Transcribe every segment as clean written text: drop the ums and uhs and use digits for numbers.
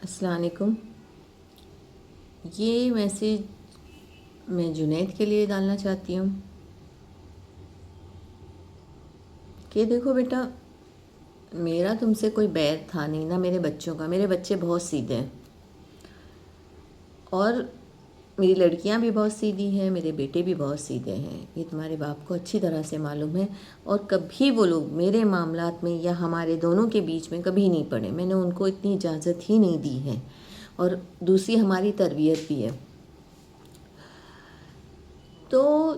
السلام علیکم۔ یہ میسیج میں جنید کے لیے ڈالنا چاہتی ہوں کہ دیکھو بیٹا، میرا تم سے کوئی بیر تھا نہیں، نہ میرے بچوں کا۔ میرے بچے بہت سیدھے ہیں اور میری لڑکیاں بھی بہت سیدھی ہیں، میرے بیٹے بھی بہت سیدھے ہیں، یہ تمہارے باپ کو اچھی طرح سے معلوم ہے۔ اور کبھی وہ لوگ میرے معاملات میں یا ہمارے دونوں کے بیچ میں کبھی نہیں پڑے، میں نے ان کو اتنی اجازت ہی نہیں دی ہے۔ اور دوسری ہماری تربیت بھی ہے۔ تو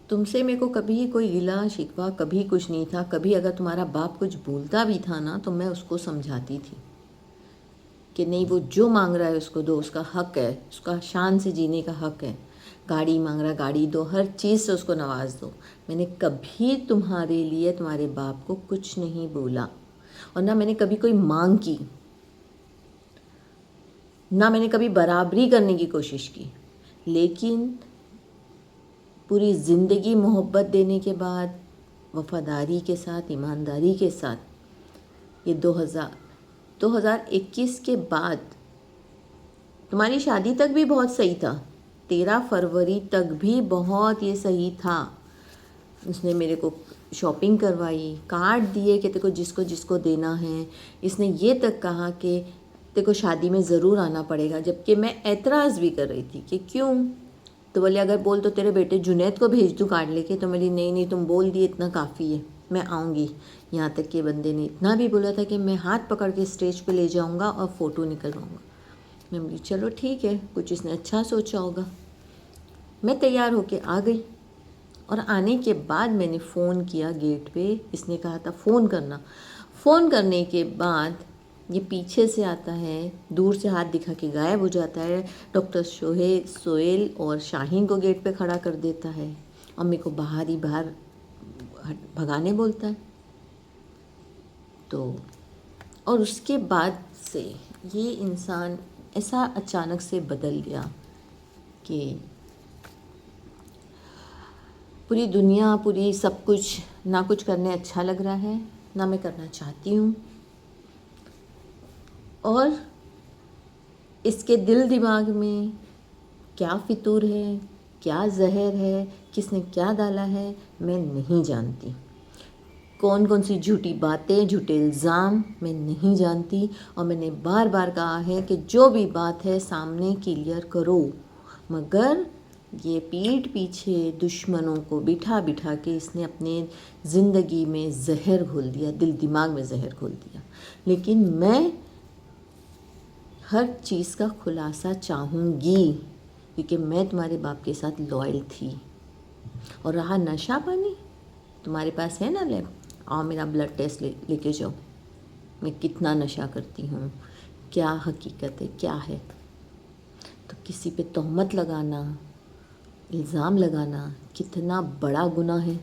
تم سے میرے کو کبھی کوئی گلا شکوہ کبھی کچھ نہیں تھا۔ کبھی اگر تمہارا باپ کچھ بولتا بھی تھا نا تو میں اس کو سمجھاتی تھی کہ نہیں، وہ جو مانگ رہا ہے اس کو دو، اس کا حق ہے، اس کا شان سے جینے کا حق ہے۔ گاڑی مانگ رہا گاڑی دو، ہر چیز سے اس کو نواز دو۔ میں نے کبھی تمہارے لیے تمہارے باپ کو کچھ نہیں بولا، اور نہ میں نے کبھی کوئی مانگ کی، نہ میں نے کبھی برابری کرنے کی کوشش کی۔ لیکن پوری زندگی محبت دینے کے بعد، وفاداری کے ساتھ، ایمانداری کے ساتھ، یہ 2021 کے بعد تمہاری شادی تک بھی بہت صحیح تھا۔ 13 فروری تک بھی بہت یہ صحیح تھا۔ اس نے میرے کو شاپنگ کروائی، کارڈ دیے کہ جس کو دینا ہے۔ اس نے یہ تک کہا کہ کو شادی میں ضرور آنا پڑے گا، جبکہ میں اعتراض بھی کر رہی تھی کہ کیوں؟ تو بولے اگر بول تو تیرے بیٹے جنید کو بھیج دوں کارڈ لے کے۔ تو میں نہیں تم بول دیے اتنا کافی ہے، میں آؤں گی۔ یہاں تک کہ بندے نے اتنا بھی بولا تھا کہ میں ہاتھ پکڑ کے اسٹیج پہ لے جاؤں گا اور فوٹو نکلواؤں گا۔ میں بولی چلو ٹھیک ہے، کچھ اس نے اچھا سوچا ہوگا۔ میں تیار ہو کے آ گئی، اور آنے کے بعد میں نے فون کیا گیٹ پہ۔ اس نے کہا تھا فون کرنا۔ فون کرنے کے بعد یہ پیچھے سے آتا ہے، دور سے ہاتھ دکھا کے غائب ہو جاتا ہے۔ ڈاکٹر سہیل اور شاہین کو گیٹ پہ کھڑا کر دیتا ہے، اور میرے کو باہر بھگانے بولتا ہے۔ تو اور اس کے بعد سے یہ انسان ایسا اچانک سے بدل گیا کہ پوری دنیا، پوری سب کچھ، نہ کچھ کرنے اچھا لگ رہا ہے، نہ میں کرنا چاہتی ہوں۔ اور اس کے دل دماغ میں کیا فطور ہے، کیا زہر ہے، کس نے کیا ڈالا ہے، میں نہیں جانتی۔ کون کون سی جھوٹی باتیں، جھوٹے الزام، میں نہیں جانتی۔ اور میں نے بار بار کہا ہے کہ جو بھی بات ہے سامنے کلیئر کرو، مگر یہ پیٹھ پیچھے دشمنوں کو بٹھا بٹھا کے اس نے اپنے زندگی میں زہر گھول دیا، دل دماغ میں زہر گھول دیا۔ لیکن میں ہر چیز کا خلاصہ چاہوں گی، کیونکہ میں تمہارے باپ کے ساتھ لائل تھی۔ اور رہا نشہ پانی، تمہارے پاس ہے نا لیب، آؤ میرا بلڈ ٹیسٹ لے کے جاؤ، میں کتنا نشہ کرتی ہوں، کیا حقیقت ہے، کیا ہے۔ تو کسی پہ تہمت لگانا، الزام لگانا کتنا بڑا گناہ ہے۔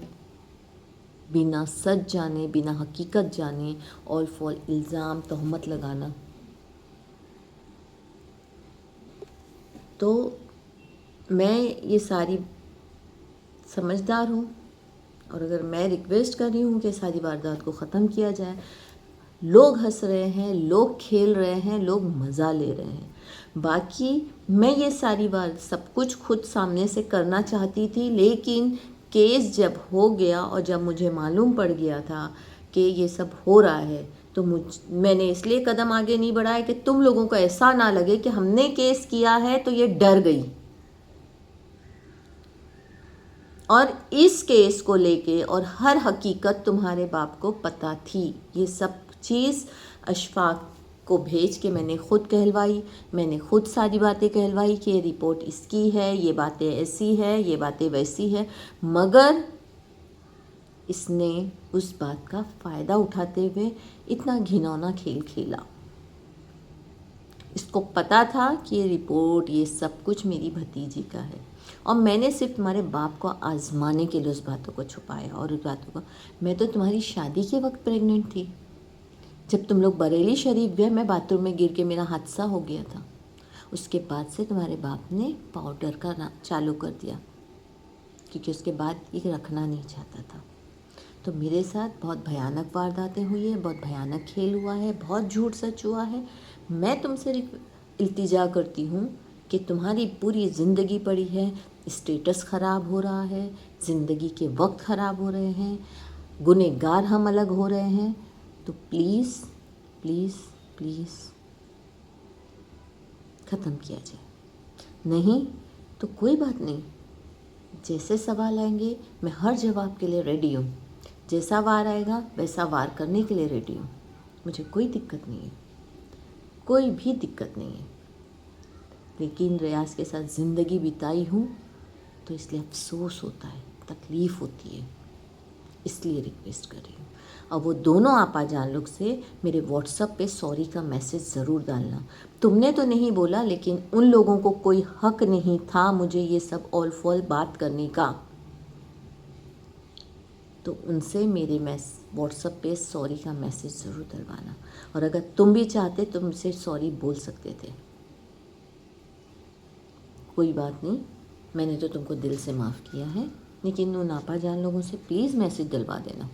بنا سچ جانے، بنا حقیقت جانے، آل فال الزام، تہمت لگانا۔ تو میں یہ ساری سمجھدار ہوں، اور اگر میں ریکویسٹ کر رہی ہوں کہ ساری واردات کو ختم کیا جائے۔ لوگ ہنس رہے ہیں، لوگ کھیل رہے ہیں، لوگ مزہ لے رہے ہیں۔ باقی میں یہ ساری بات سب کچھ خود سامنے سے کرنا چاہتی تھی، لیکن کیس جب ہو گیا اور جب مجھے معلوم پڑ گیا تھا کہ یہ سب ہو رہا ہے، تو میں نے اس لیے قدم آگے نہیں بڑھایا کہ تم لوگوں کو ایسا نہ لگے کہ ہم نے کیس کیا ہے تو یہ ڈر گئی۔ اور اس کیس کو لے کے اور ہر حقیقت تمہارے باپ کو پتہ تھی۔ یہ سب چیز اشفاق کو بھیج کے میں نے خود کہلوائی، میں نے خود ساری باتیں کہلوائی کہ یہ رپورٹ اس کی ہے، یہ باتیں ایسی ہے، یہ باتیں ویسی ہے۔ مگر اس نے اس بات کا فائدہ اٹھاتے ہوئے اتنا گھنونا کھیل کھیلا۔ اس کو پتہ تھا کہ یہ رپورٹ، یہ سب کچھ میری بھتیجی کا ہے، اور میں نے صرف تمہارے باپ کو آزمانے کے لیے اس باتوں کو چھپایا۔ اور اس باتوں کو، میں تو تمہاری شادی کے وقت پریگننٹ تھی۔ جب تم لوگ بریلی شریف گئے، میں باتھ روم میں گر کے میرا حادثہ ہو گیا تھا۔ اس کے بعد سے تمہارے باپ نے پاؤڈر کا چالو کر دیا، کیونکہ اس کے بعد یہ رکھنا نہیں چاہتا تھا۔ تو میرے ساتھ بہت بھیانک وارداتیں ہوئی ہیں، بہت بھیانک کھیل ہوا ہے، بہت جھوٹ سچ ہوا ہے. میں تم سے التجا کرتی ہوں کہ تمہاری پوری زندگی پڑی ہے، اسٹیٹس خراب ہو رہا ہے، زندگی کے وقت خراب ہو رہے ہیں، گنہگار ہم الگ ہو رہے ہیں. تو پلیز پلیز پلیز ختم کیا جائے. نہیں تو کوئی بات نہیں، جیسے سوال آئیں گے میں ہر جواب کے لیے ریڈی ہوں. جیسا وار آئے گا ویسا وار کرنے کے لیے ریڈی ہوں. مجھے کوئی دقت نہیں ہے، کوئی بھی دقت نہیں ہے. لیکن ریاض کے ساتھ زندگی بتائی ہوں تو اس لیے افسوس ہوتا ہے، تکلیف ہوتی ہے، اس لیے ریکویسٹ کر رہی ہوں. اور وہ دونوں آپا جان لوگ سے میرے واٹس ایپ پہ سوری کا میسیج ضرور ڈالنا. تم نے تو نہیں بولا، لیکن ان لوگوں کو کوئی حق نہیں تھا مجھے یہ سب اول فول بات کرنے کا. تو ان سے میرے واٹس ایپ پہ سوری کا میسیج ضرور ڈلوانا. اور اگر تم بھی چاہتے تم سے سوری بول سکتے تھے. کوئی بات نہیں، میں نے تو تم کو دل سے معاف کیا ہے، لیکن ان آپا جان لوگوں سے پلیز میسیج ڈلوا دینا.